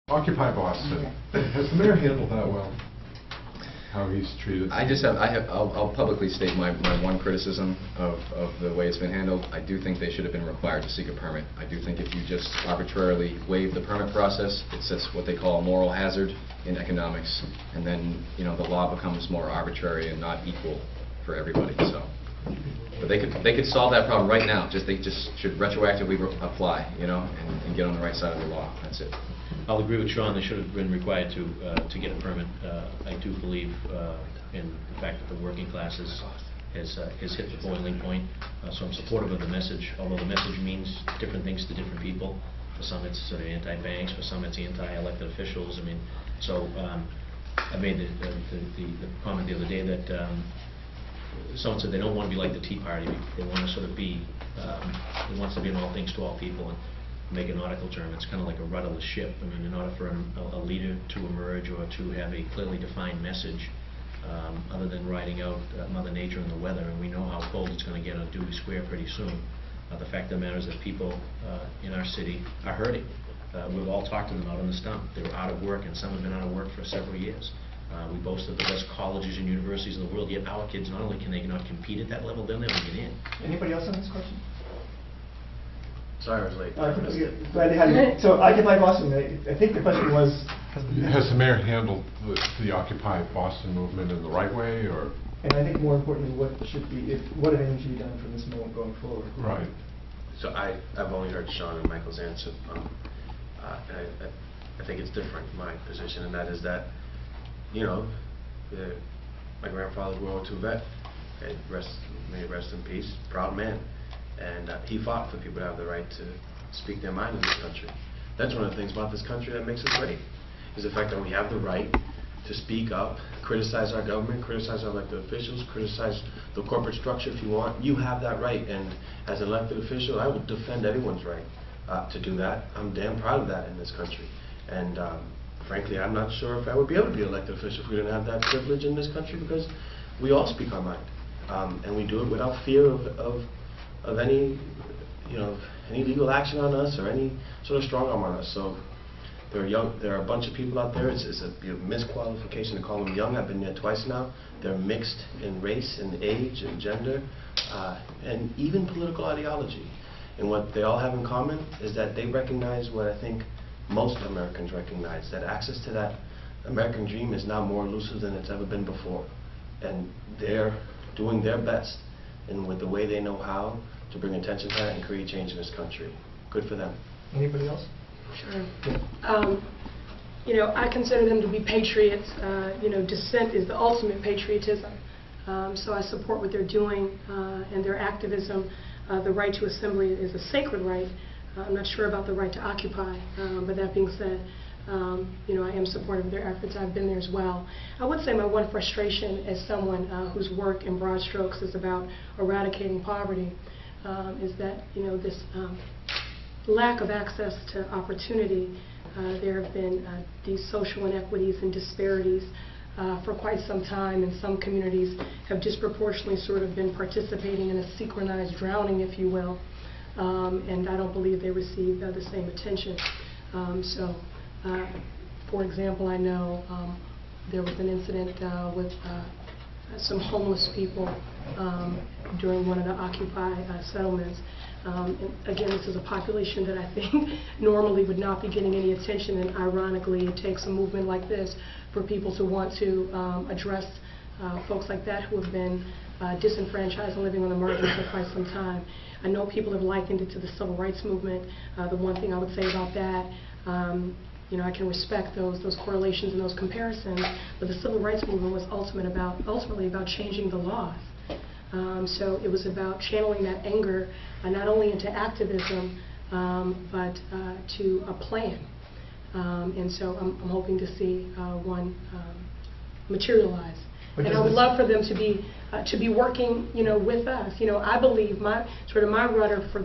Occupy Boston. Has the mayor handled that well? How he's treated? I'll publicly state my one criticism of the way it's been handled. I do think they should have been required to seek a permit. I do think if you just arbitrarily waive the permit process, it sets what they call a moral hazard in economics, and then the law becomes more arbitrary and not equal for everybody. So, but they could solve that problem right now. They just should retroactively apply, and get on the right side of the law. That's it. I'll agree with Sean. They should have been required to get a permit. I do believe in the fact that the working classes has hit the boiling point. So I'm supportive of the message, although the message means different things to different people. For some it's sort of anti-banks, for some it's anti-elected officials. I mean, so I made the comment the other day that someone said they don't want to be like the Tea Party. They want to sort of be, they want to be in all things to all people. And make an nautical term, it's kind of like a rudderless ship. I mean, in order for a leader to emerge or to have a clearly defined message, other than riding out Mother Nature and the weather, and we know how cold it's going to get on Dewey Square pretty soon, the fact of the matter is that people in our city are hurting. We've all talked to them out on the stump. They're out of work, and some have been out of work for several years. We boast of the best colleges and universities in the world, yet our kids, not only can they not compete at that level, they'll never get in. Anybody else on this question? Sorry, I was late. Glad to have you. So Occupy Boston, I think the question was... Has the mayor handled the Occupy Boston movement in the right way, or? And I think more importantly, what should be, what if anything should be done from this moment going forward? Right. So I've only heard Sean and Michael's answer. I think it's different, my position, and that is that, my grandfather was a World War II vet, and may he rest in peace, proud man. And he fought for people to have the right to speak their mind in this country. That's one of the things about this country that makes us great, is the fact that we have the right to speak up, criticize our government, criticize our elected officials, criticize the corporate structure if you want. You have that right, and as an elected official, I would defend everyone's right to do that. I'm damn proud of that in this country. And frankly, I'm not sure if I would be able to be an elected official if we didn't have that privilege in this country, because we all speak our mind. And we do it without fear of any, any legal action on us or any sort of strong arm on us. So there are a bunch of people out there. It's a misqualification to call them young. I've been there twice now. They're mixed in race and age and gender and even political ideology. And what they all have in common is that they recognize what I think most Americans recognize, that access to that American dream is now more elusive than it's ever been before. And they're doing their best, and with the way they know how, to bring attention to that and create change in this country. Good for them. Anybody else? Sure. I consider them to be patriots. Dissent is the ultimate patriotism. So I support what they're doing and their activism. The right to assembly is a sacred right. I'm not sure about the right to occupy, but that being said, I am supportive of their efforts. I've been there as well. I would say my one frustration as someone whose work in broad strokes is about eradicating poverty is that, this lack of access to opportunity. There have been these social inequities and disparities for quite some time, and some communities have disproportionately sort of been participating in a synchronized drowning, if you will, and I don't believe they receive the same attention. For example, I know there was an incident with some homeless people during one of the Occupy settlements. And again, this is a population that I think normally would not be getting any attention, and ironically it takes a movement like this for people to want to address folks like that who have been disenfranchised and living on the margins for quite some time. I know people have likened it to the civil rights movement. The one thing I would say about that, I can respect those correlations and those comparisons, but the civil rights movement was ultimately about changing the laws. So it was about channeling that anger not only into activism, but to a plan. And so I'm hoping to see one materialize. And I would love for them to be working, with us. I believe my rudder for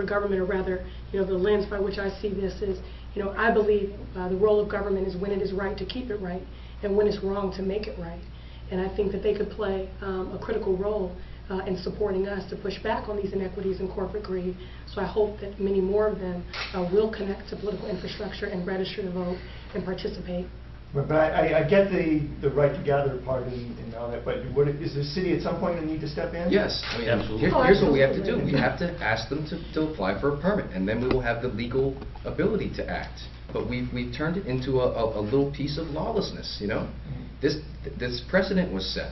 government, or rather, the lens by which I see this is, I believe the role of government is when it is right to keep it right, and when it's wrong to make it right. And I think that they could play a critical role in supporting us to push back on these inequities and corporate greed. So I hope that many more of them will connect to political infrastructure and register to vote and participate. But I get the right to gather part and all that, but is the city at some point going to need to step in? Yes. I mean, Absolutely. Here's what we have to do. Absolutely. We have to ask them to apply for a permit, and then we will have the legal ability to act. But we've turned it into a little piece of lawlessness, you know? This precedent was set.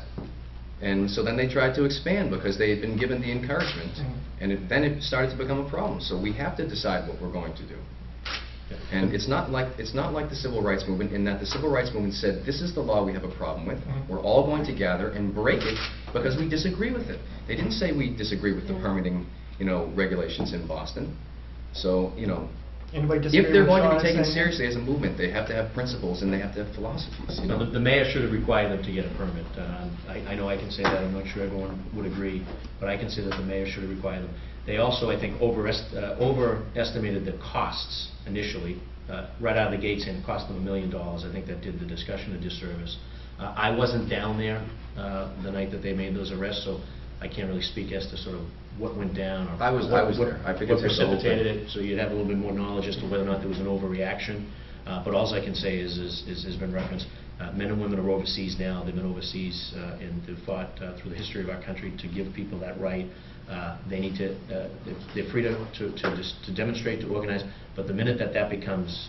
And so then they tried to expand because they had been given the encouragement, and then it started to become a problem. So we have to decide what we're going to do. And it's not like the civil rights movement, in that the civil rights movement said, this is the law we have a problem with. We're all going to gather and break it because we disagree with it. They didn't say we disagree with the permitting, regulations in Boston. So, Anybody disagree if they're with going to Sean be taken saying? seriously as a movement, they have to have principles and they have to have philosophies. Now, the mayor should have required them to get a permit. I know I can say that, I'm not sure everyone would agree, but I can say that the mayor should have required them. They also, I think, overestimated the costs initially, right out of the gates, and it cost them $1 million. I think that did the discussion a disservice. I wasn't down there the night that they made those arrests, so I can't really speak as to sort of what went down or I was there. I what figured the whole precipitated thing. it, so you'd have a little bit more knowledge as to whether or not there was an overreaction. But all I can say is has been referenced. Men and women are overseas now. They've been overseas and they've fought through the history of our country to give people that right. They need to. They're free to demonstrate, to organize. But the minute that becomes,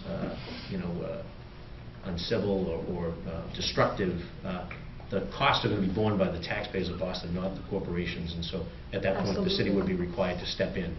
uncivil or destructive, the costs are going to be borne by the taxpayers of Boston, not the corporations. And so, at that point, the city would be required to step in.